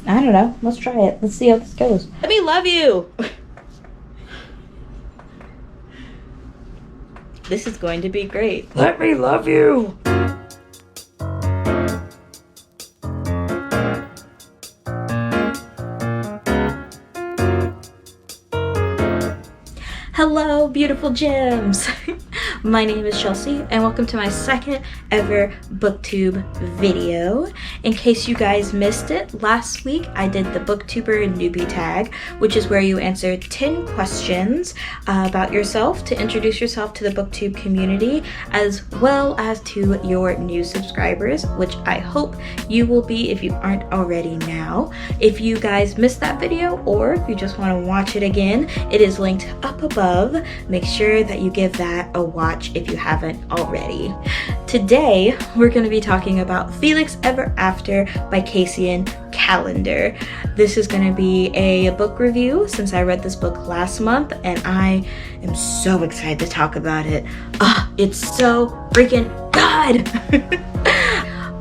I don't know. Let's try it. Let's see how this goes. Let me love you. This is going to be great. Let me love you. Hello, beautiful gems. My name is Chelsey, and welcome to my second ever booktube video. In case you guys missed it, last week I did the booktuber newbie tag, which is where you answer 10 questions about yourself to introduce yourself to the booktube community, as well as to your new subscribers, which I hope you will be if you aren't already now. If you guys missed that video, or if you just want to watch it again, it is linked up above. Make sure that you give that a watch if you haven't already. Today, we're going to be talking about Felix Ever After by Casey Calendar. This is going to be a book review since I read this book last month, and I am so excited to talk about it. It's so freaking good!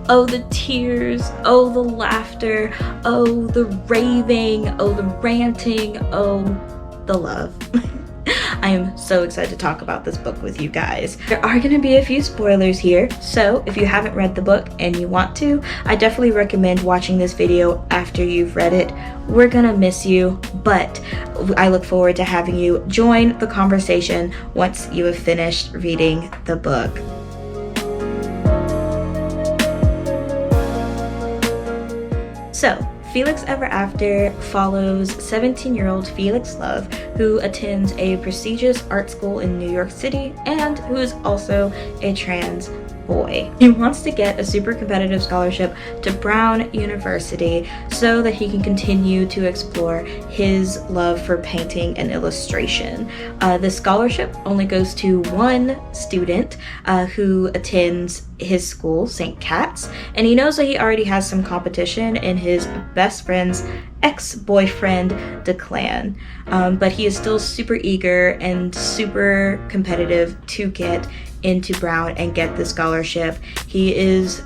Oh, the tears, oh, the laughter, oh, the raving, oh, the ranting, oh, the love. I am so excited to talk about this book with you guys. There are going to be a few spoilers here, so if you haven't read the book and you want to, I definitely recommend watching this video after you've read it. We're gonna miss you, but I look forward to having you join the conversation once you have finished reading the book. So, Felix Ever After follows 17-year-old Felix Love, who attends a prestigious art school in New York City and who is also a trans boy. He wants to get a super competitive scholarship to Brown University so that he can continue to explore his love for painting and illustration. The scholarship only goes to one student who attends his school, St. Cat's, and he knows that he already has some competition in his best friend's ex-boyfriend, Declan, but he is still super eager and super competitive to get into Brown and get the scholarship. He is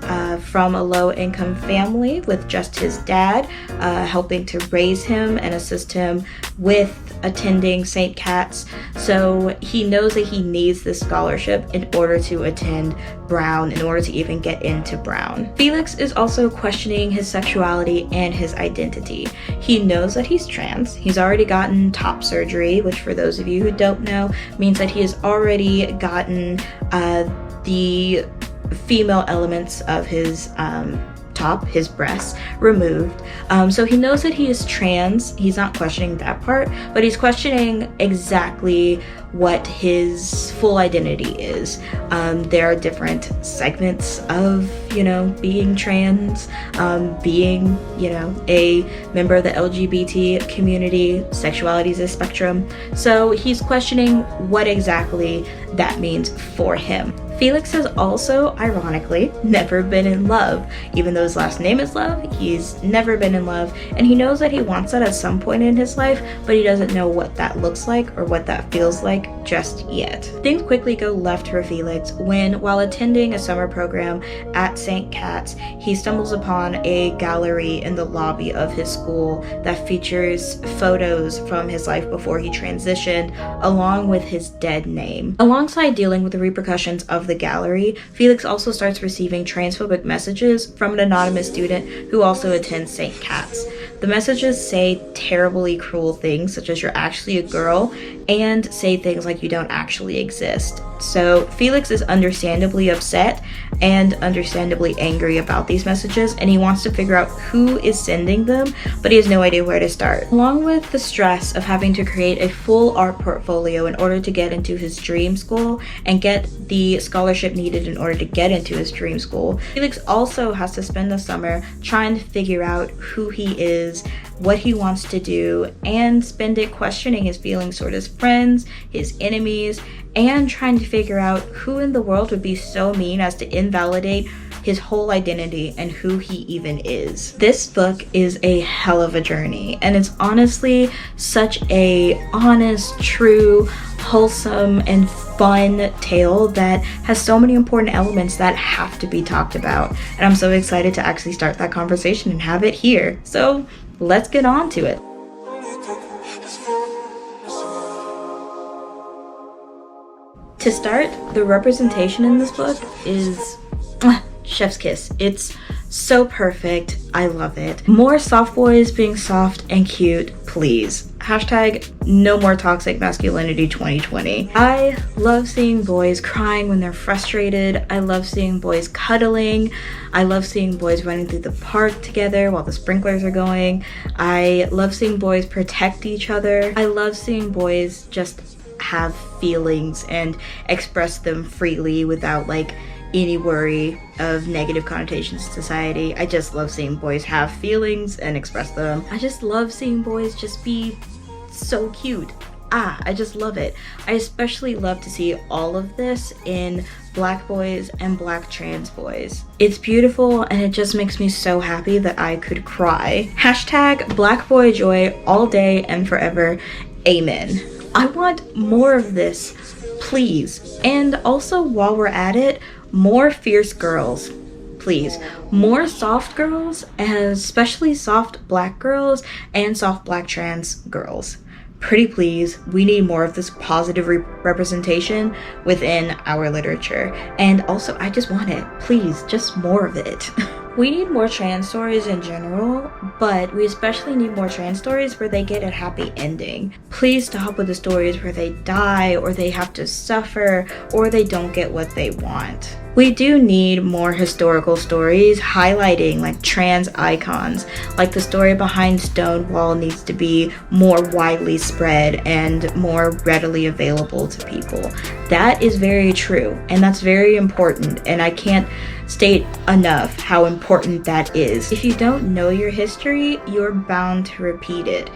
from a low-income family with just his dad helping to raise him and assist him with attending St. Cat's, so he knows that he needs this scholarship in order to attend Brown, in order to even get into Brown. Felix is also questioning his sexuality and his identity. He knows that he's trans. He's already gotten top surgery, which for those of you who don't know means that he has already gotten the female elements of his top, his breasts, removed. So he knows that he is trans. He's not questioning that part, but he's questioning exactly what his full identity is. There are different segments of, being trans, being, a member of the LGBT community. Sexuality is a spectrum. So he's questioning what exactly that means for him. Felix has also, ironically, never been in love. Even though his last name is Love, he's never been in love, and he knows that he wants that at some point in his life, but he doesn't know what that looks like or what that feels like just yet. Things quickly go left for Felix when, while attending a summer program at St. Cat's, he stumbles upon a gallery in the lobby of his school that features photos from his life before he transitioned, along with his dead name. Alongside dealing with the repercussions of the gallery, Felix also starts receiving transphobic messages from an anonymous student who also attends St. Cat's. The messages say terribly cruel things, such as "you're actually a girl," and say things like "you don't actually exist." So Felix is understandably upset and understandably angry about these messages, and he wants to figure out who is sending them, but he has no idea where to start. Along with the stress of having to create a full art portfolio in order to get into his dream school and get the scholarship needed in order to get into his dream school, Felix also has to spend the summer trying to figure out who he is, what he wants to do, and spend it questioning his feelings toward his friends, his enemies, and trying to figure out who in the world would be so mean as to invalidate his whole identity and who he even is. This book is a hell of a journey, and it's honestly such a honest, true, wholesome and fun tale that has so many important elements that have to be talked about. And I'm so excited to actually start that conversation and have it here. So let's get on to it. To start, the representation in this book is chef's kiss. It's so perfect. I love it. More soft boys being soft and cute, please. Hashtag no more toxic masculinity 2020. I love seeing boys crying when they're frustrated. I love seeing boys cuddling. I love seeing boys running through the park together while the sprinklers are going. I love seeing boys protect each other. I love seeing boys just have feelings and express them freely without like any worry of negative connotations in society. I just love seeing boys have feelings and express them. I just love seeing boys just be so cute. I just love it. I especially love to see all of this in Black boys and Black trans boys. It's beautiful and it just makes me so happy that I could cry. Hashtag Black boy joy all day and forever. Amen. I want more of this, please. And also, while we're at it, more fierce girls, please. More soft girls, and especially soft Black girls and soft Black trans girls. Pretty please, we need more of this positive representation within our literature. And also, I just want it. Please, just more of it. We need more trans stories in general, but we especially need more trans stories where they get a happy ending. Please stop with the stories where they die or they have to suffer or they don't get what they want. We do need more historical stories highlighting like trans icons, like the story behind Stonewall needs to be more widely spread and more readily available to people. That is very true, and that's very important, and I can't state enough how important that is. If you don't know your history, you're bound to repeat it.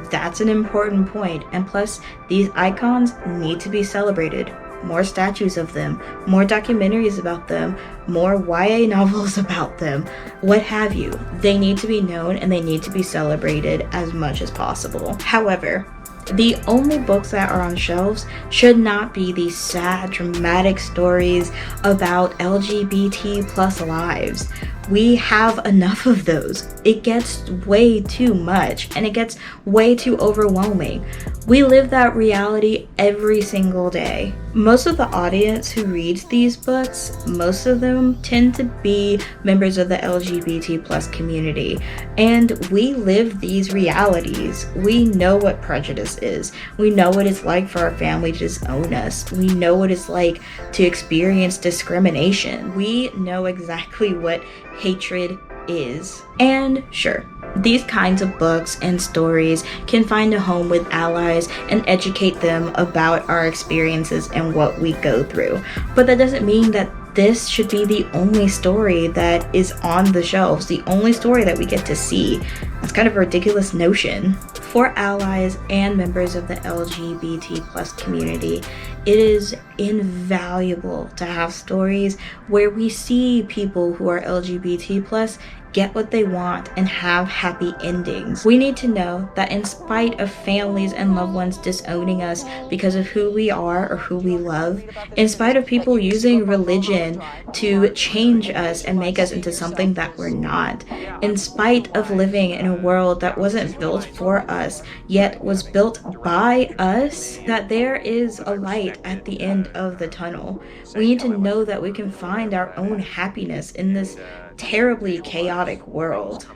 That's an important point, and plus, these icons need to be celebrated. More statues of them, more documentaries about them, more YA novels about them, what have you. They need to be known and they need to be celebrated as much as possible. However, the only books that are on shelves should not be these sad, dramatic stories about LGBT plus lives. We have enough of those. It gets way too much and it gets way too overwhelming. We live that reality every single day. Most of the audience who reads these books, most of them tend to be members of the LGBT plus community. And we live these realities. We know what prejudice is. We know what it's like for our family to disown us. We know what it's like to experience discrimination. We know exactly what hatred is. And sure, these kinds of books and stories can find a home with allies and educate them about our experiences and what we go through. But that doesn't mean that this should be the only story that is on the shelves, the only story that we get to see. That's kind of a ridiculous notion. For allies and members of the LGBT plus community, it is invaluable to have stories where we see people who are LGBT plus get what they want and have happy endings. We need to know that in spite of families and loved ones disowning us because of who we are or who we love, in spite of people using religion to change us and make us into something that we're not, in spite of living in a world that wasn't built for us, yet was built by us, that there is a light at the end of the tunnel. We need to know that we can find our own happiness in this terribly chaotic world.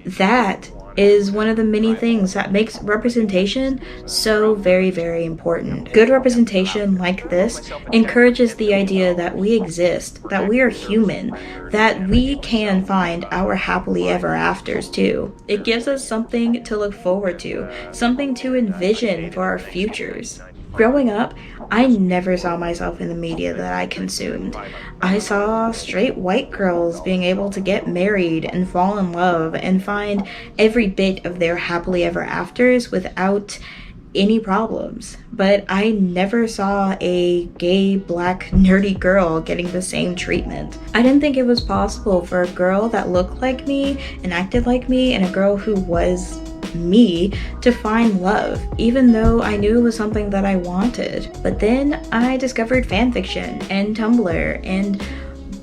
That is one of the many things that makes representation so very, very important. Good representation like this encourages the idea that we exist, that we are human, that we can find our happily ever afters too. It gives us something to look forward to, something to envision for our futures. Growing up, I never saw myself in the media that I consumed. I saw straight white girls being able to get married and fall in love and find every bit of their happily ever afters without any problems. But I never saw a gay, black, nerdy girl getting the same treatment. I didn't think it was possible for a girl that looked like me and acted like me and a girl who was me to find love, even though I knew it was something that I wanted. But then I discovered fanfiction and Tumblr and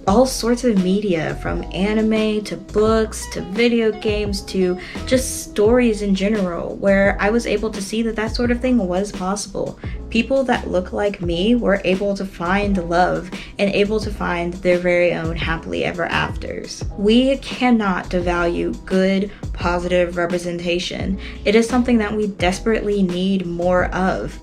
all sorts of media, from anime to books to video games to just stories in general, where I was able to see that that sort of thing was possible. People that look like me were able to find love and able to find their very own happily ever afters. We cannot devalue good, positive representation. It is something that we desperately need more of.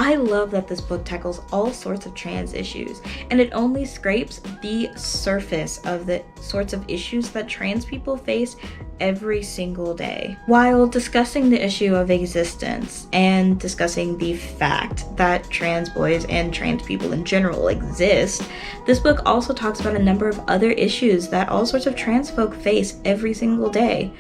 I love that this book tackles all sorts of trans issues, and it only scrapes the surface of the sorts of issues that trans people face every single day. While discussing the issue of existence and discussing the fact that trans boys and trans people in general exist, this book also talks about a number of other issues that all sorts of trans folk face every single day,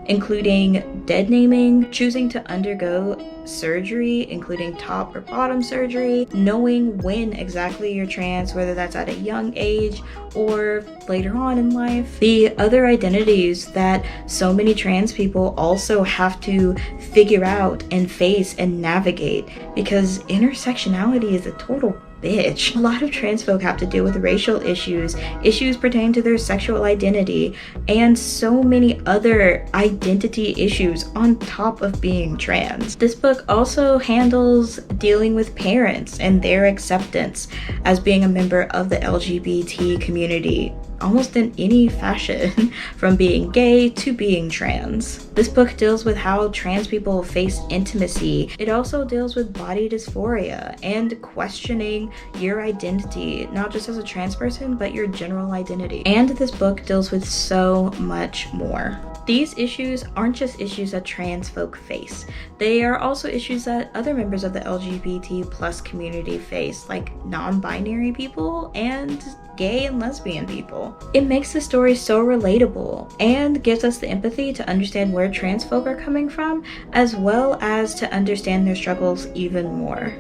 including dead naming, choosing to undergo surgery, including top or bottom surgery, knowing when exactly you're trans, whether that's at a young age or later on in life, the other identities that so many trans people also have to figure out and face and navigate, because intersectionality is a total bitch. A lot of trans folk have to deal with racial issues, issues pertaining to their sexual identity, and so many other identity issues on top of being trans. This book also handles dealing with parents and their acceptance as being a member of the LGBT community, almost in any fashion, from being gay to being trans. This book deals with how trans people face intimacy. It also deals with body dysphoria and questioning your identity, not just as a trans person, but your general identity. And this book deals with so much more. These issues aren't just issues that trans folk face. They are also issues that other members of the LGBT plus community face, like non-binary people and gay and lesbian people. It makes the story so relatable and gives us the empathy to understand where trans folk are coming from, as well as to understand their struggles even more.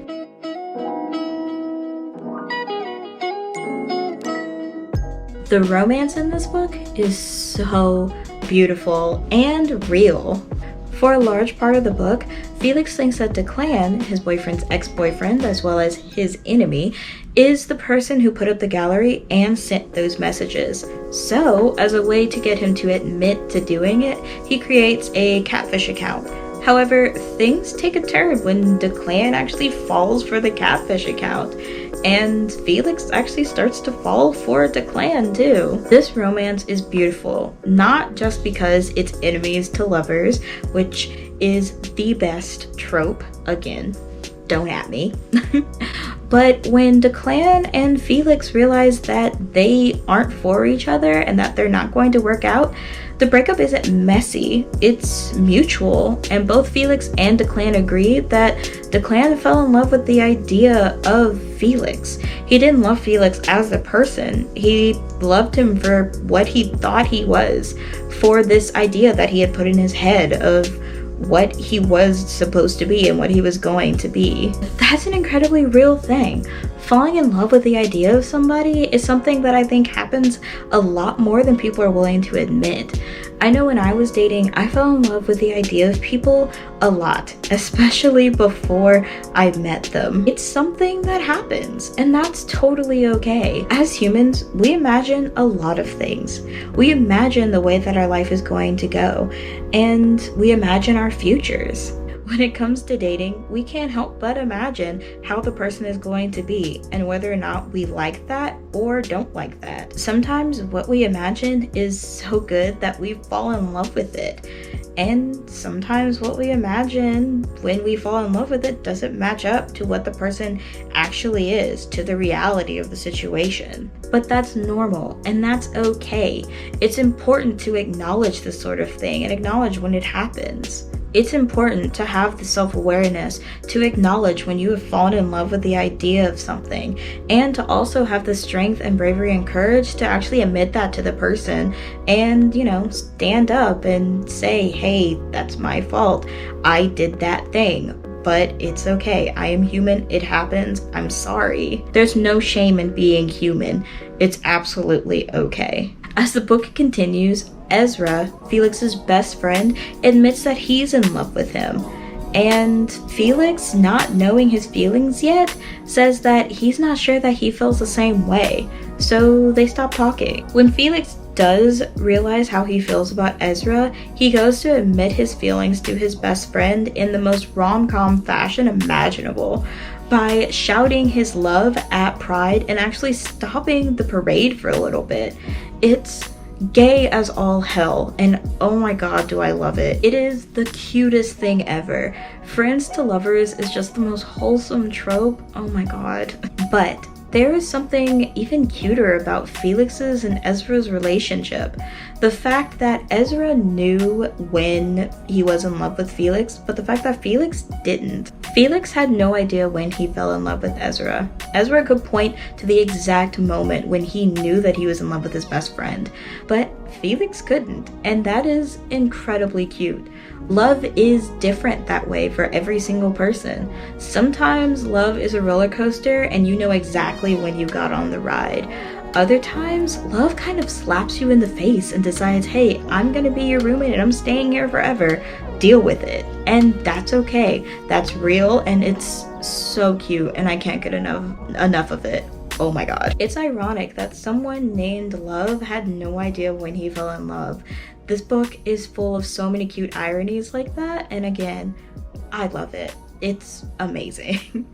The romance in this book is so beautiful and real. For a large part of the book, Felix thinks that Declan, his boyfriend's ex-boyfriend, as well as his enemy, is the person who put up the gallery and sent those messages. So, as a way to get him to admit to doing it, he creates a catfish account. However, things take a turn when Declan actually falls for the catfish account, and Felix actually starts to fall for Declan too. This romance is beautiful, not just because it's enemies to lovers, which is the best trope, again, don't at me, but when Declan and Felix realize that they aren't for each other and that they're not going to work out, the breakup isn't messy, it's mutual, and both Felix and Declan agree that Declan fell in love with the idea of Felix. He didn't love Felix as a person, he loved him for what he thought he was, for this idea that he had put in his head of what he was supposed to be and what he was going to be. That's an incredibly real thing. Falling in love with the idea of somebody is something that I think happens a lot more than people are willing to admit. I know when I was dating, I fell in love with the idea of people a lot, especially before I met them. It's something that happens, and that's totally okay. As humans, we imagine a lot of things. We imagine the way that our life is going to go, and we imagine our futures. When it comes to dating, we can't help but imagine how the person is going to be and whether or not we like that or don't like that. Sometimes what we imagine is so good that we fall in love with it. And sometimes what we imagine when we fall in love with it doesn't match up to what the person actually is, to the reality of the situation. But that's normal, and that's okay. It's important to acknowledge this sort of thing and acknowledge when it happens. It's important to have the self-awareness to acknowledge when you have fallen in love with the idea of something, and to also have the strength and bravery and courage to actually admit that to the person and, stand up and say, hey, that's my fault. I did that thing. But it's okay. I am human. It happens. I'm sorry. There's no shame in being human. It's absolutely okay. As the book continues, Ezra, Felix's best friend, admits that he's in love with him. And Felix, not knowing his feelings yet, says that he's not sure that he feels the same way. So they stop talking. When Felix does realize how he feels about Ezra, he goes to admit his feelings to his best friend in the most rom-com fashion imaginable, by shouting his love at Pride and actually stopping the parade for a little bit. It's gay as all hell, and oh my god, do I love it. It is the cutest thing ever. Friends to lovers is just the most wholesome trope. Oh my god. But there is something even cuter about Felix's and Ezra's relationship. The fact that Ezra knew when he was in love with Felix, but the fact that Felix didn't. Felix had no idea when he fell in love with Ezra. Ezra could point to the exact moment when he knew that he was in love with his best friend, but Felix couldn't, and that is incredibly cute. Love is different that way for every single person. Sometimes love is a roller coaster and you know exactly when you got on the ride. Other times, love kind of slaps you in the face and decides, hey, I'm gonna be your roommate and I'm staying here forever. Deal with it. And that's okay. That's real and it's so cute and I can't get enough of it. Oh my god. It's ironic that someone named Love had no idea when he fell in love. This book is full of so many cute ironies like that, and again, I love it. It's amazing.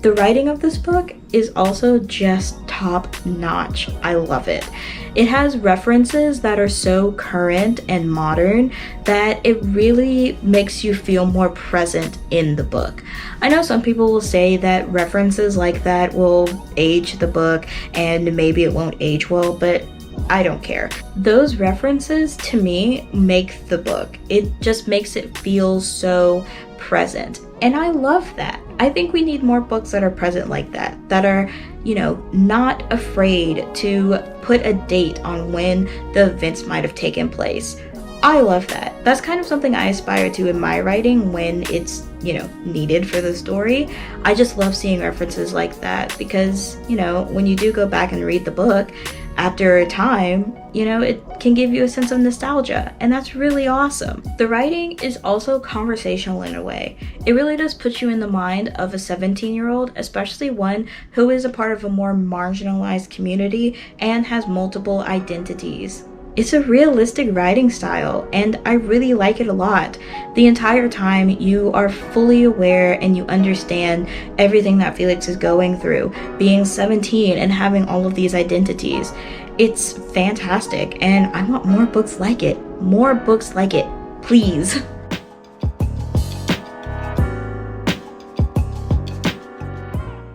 The writing of this book is also just top notch. I love it. It has references that are so current and modern that it really makes you feel more present in the book. I know some people will say that references like that will age the book and maybe it won't age well, but I don't care. Those references to me make the book. It just makes it feel so present. And I love that. I think we need more books that are present like that, that are, you know, not afraid to put a date on when the events might have taken place. I love that. That's kind of something I aspire to in my writing when it's, you know, needed for the story. I just love seeing references like that because, you know, when you do go back and read the book, after a time, you know, it can give you a sense of nostalgia, and that's really awesome. The writing is also conversational in a way. It really does put you in the mind of a 17-year-old, especially one who is a part of a more marginalized community and has multiple identities. It's a realistic writing style, and I really like it a lot. The entire time, you are fully aware and you understand everything that Felix is going through, being 17 and having all of these identities. It's fantastic, and I want more books like it. More books like it, please.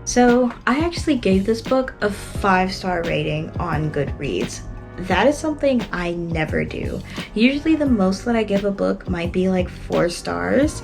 So, I actually gave this book a 5-star rating on Goodreads. That is something I never do. Usually the most that I give a book might be like 4 stars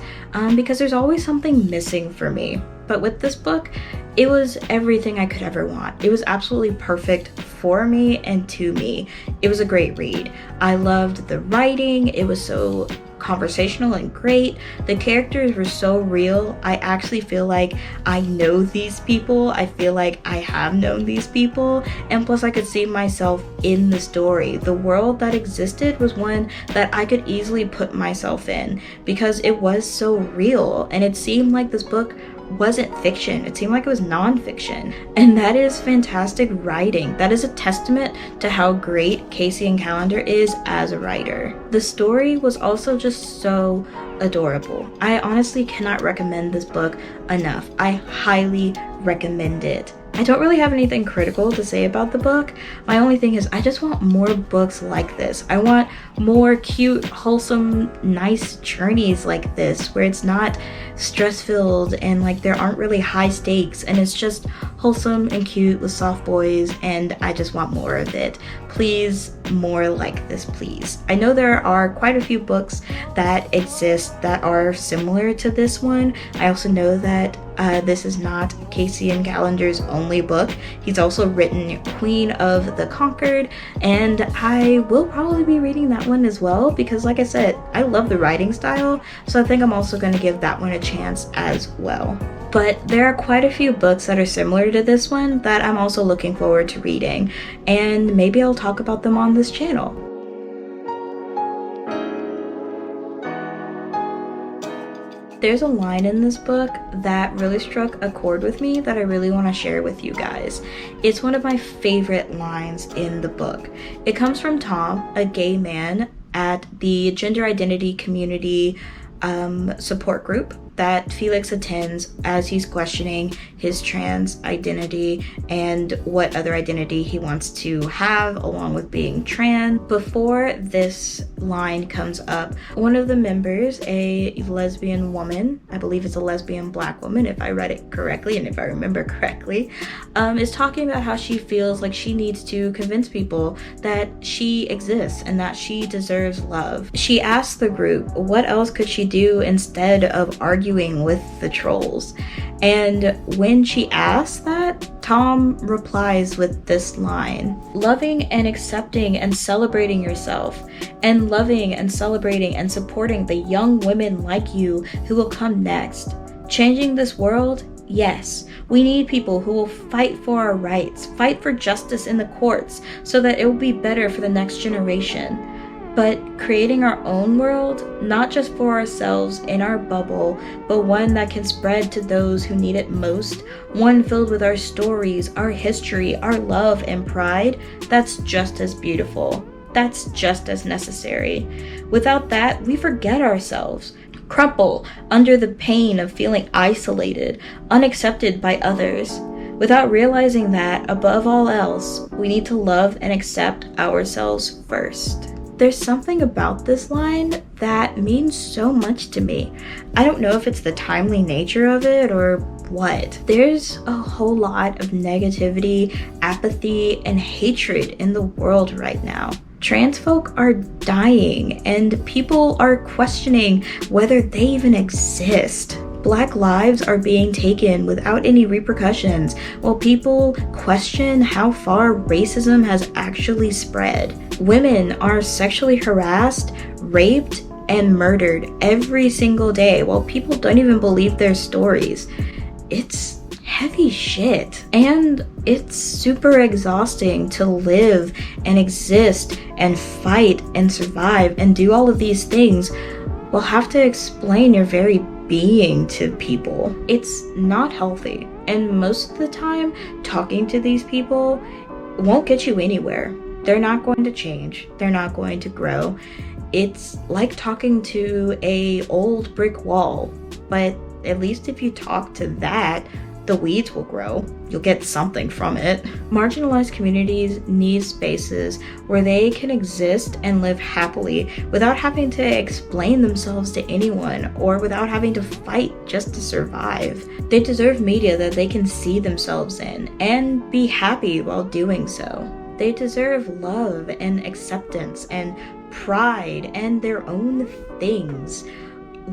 because there's always something missing for me. But with this book, it was everything I could ever want. It was absolutely perfect for me and to me. It was a great read. I loved the writing. It was so conversational and great. The characters were so real. I actually feel like I know these people. I feel like I have known these people. And plus I could see myself in the story. The world that existed was one that I could easily put myself in because it was so real. And it seemed like this book wasn't fiction. It seemed like it was non-fiction. And that is fantastic writing. That is a testament to how great Casey and Callender is as a writer. The story was also just so adorable. I honestly cannot recommend this book enough. I highly recommend it. I don't really have anything critical to say about the book. My only thing is I just want more books like this. I want more cute, wholesome, nice journeys like this where it's not stress-filled and like there aren't really high stakes and it's just wholesome and cute with soft boys, and I just want more of it. Please, more like this, please. I know there are quite a few books that exist that are similar to this one. I also know that this is not Casey and Callender's only book. He's also written Queen of the Conquered, and I will probably be reading that one as well because like I said, I love the writing style, so I think I'm also going to give that one a chance as well. But there are quite a few books that are similar to this one that I'm also looking forward to reading, and maybe I'll talk about them on this channel. There's a line in this book that really struck a chord with me that I really want to share with you guys. It's one of my favorite lines in the book. It comes from Tom, a gay man at the gender identity community support group that Felix attends as he's questioning his trans identity and what other identity he wants to have along with being trans. Before this line comes up, one of the members, a lesbian woman, I believe it's a lesbian black woman if I read it correctly and if I remember correctly, is talking about how she feels like she needs to convince people that she exists and that she deserves love. She asks the group what else could she do instead of arguing with the trolls. And when she asks that, Tom replies with this line: loving and accepting and celebrating yourself, and loving and celebrating and supporting the young women like you who will come next. Changing this world? Yes. We need people who will fight for our rights, fight for justice in the courts so that it will be better for the next generation. But creating our own world, not just for ourselves in our bubble, but one that can spread to those who need it most, one filled with our stories, our history, our love and pride, that's just as beautiful. That's just as necessary. Without that, we forget ourselves, crumple under the pain of feeling isolated, unaccepted by others. Without realizing that, above all else, we need to love and accept ourselves first. There's something about this line that means so much to me. I don't know if it's the timely nature of it or what. There's a whole lot of negativity, apathy, and hatred in the world right now. Trans folk are dying and people are questioning whether they even exist. Black lives are being taken without any repercussions, while people question how far racism has actually spread. Women are sexually harassed, raped, and murdered every single day, while people don't even believe their stories. It's heavy shit. And it's super exhausting to live and exist and fight and survive and do all of these things while have to explain your very being to people. It's not healthy, and most of the time talking to these people won't get you anywhere. They're not going to change. They're not going to grow. It's like talking to a old brick wall, but at least if you talk to that, the weeds will grow. You'll get something from it. Marginalized communities need spaces where they can exist and live happily without having to explain themselves to anyone or without having to fight just to survive. They deserve media that they can see themselves in and be happy while doing so. They deserve love and acceptance and pride and their own things.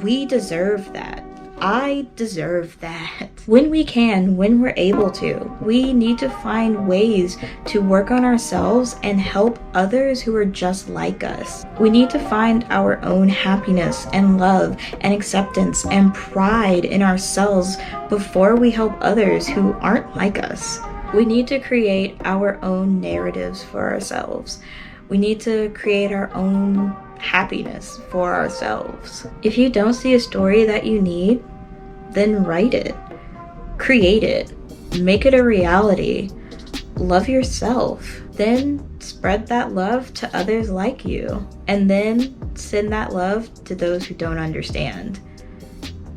We deserve that. I deserve that. When we can, when we're able to, we need to find ways to work on ourselves and help others who are just like us. We need to find our own happiness and love and acceptance and pride in ourselves before we help others who aren't like us. We need to create our own narratives for ourselves. We need to create our own happiness for ourselves. If you don't see a story that you need, then write it, create it, make it a reality. Love yourself, then spread that love to others like you, and then send that love to those who don't understand.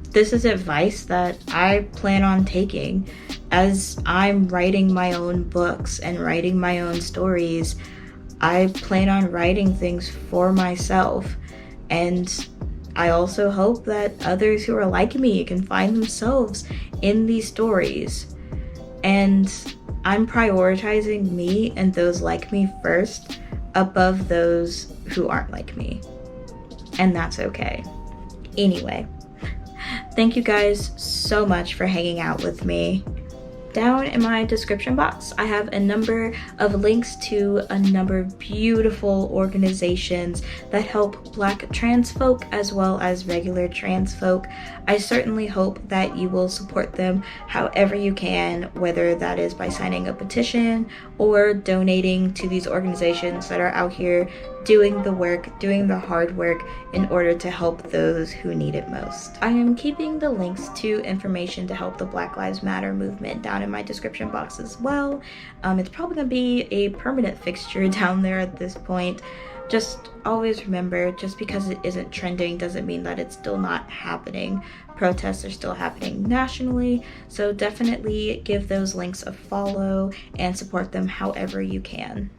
This is advice that I plan on taking as I'm writing my own books and writing my own stories. I plan on writing things for myself, and I also hope that others who are like me can find themselves in these stories. And I'm prioritizing me and those like me first above those who aren't like me. And that's okay. Anyway, thank you guys so much for hanging out with me. Down in my description box, I have a number of links to a number of beautiful organizations that help Black trans folk as well as regular trans folk. I certainly hope that you will support them however you can, whether that is by signing a petition or donating to these organizations that are out here doing the work, doing the hard work in order to help those who need it most. I am keeping the links to information to help the Black Lives Matter movement down in my description box as well. It's probably gonna be a permanent fixture down there at this point. Just always remember, just because it isn't trending doesn't mean that it's still not happening. Protests are still happening nationally, so definitely give those links a follow and support them however you can.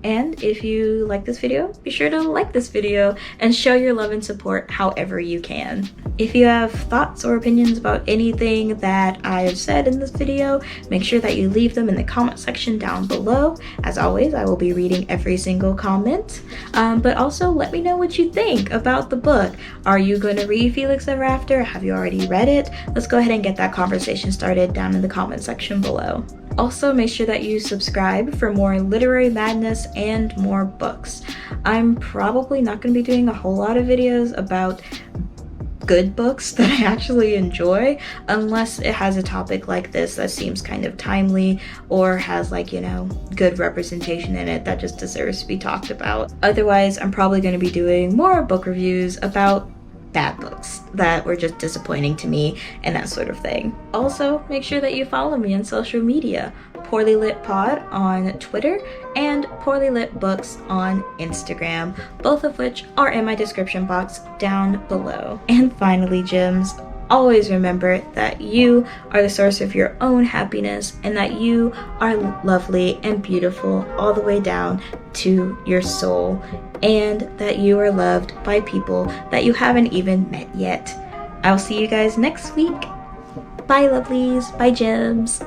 And if you like this video, be sure to like this video and show your love and support however you can. If you have thoughts or opinions about anything that I have said in this video, make sure that you leave them in the comment section down below. As always, I will be reading every single comment. But also let me know what you think about the book. Are you going to read Felix Ever After? Have you already read it? Let's go ahead and get that conversation started down in the comment section below. Also, make sure that you subscribe for more literary madness and more books. I'm probably not going to be doing a whole lot of videos about good books that I actually enjoy, unless it has a topic like this that seems kind of timely or has, like, you know, good representation in it that just deserves to be talked about. Otherwise, I'm probably going to be doing more book reviews about bad books that were just disappointing to me and that sort of thing. Also, make sure that you follow me on social media, Poorly Lit Pod on Twitter and Poorly Lit Books on Instagram, both of which are in my description box down below. And finally, gems, always remember that you are the source of your own happiness and that you are lovely and beautiful all the way down to your soul, and that you are loved by people that you haven't even met yet. I'll see you guys next week. Bye, lovelies. Bye, gems.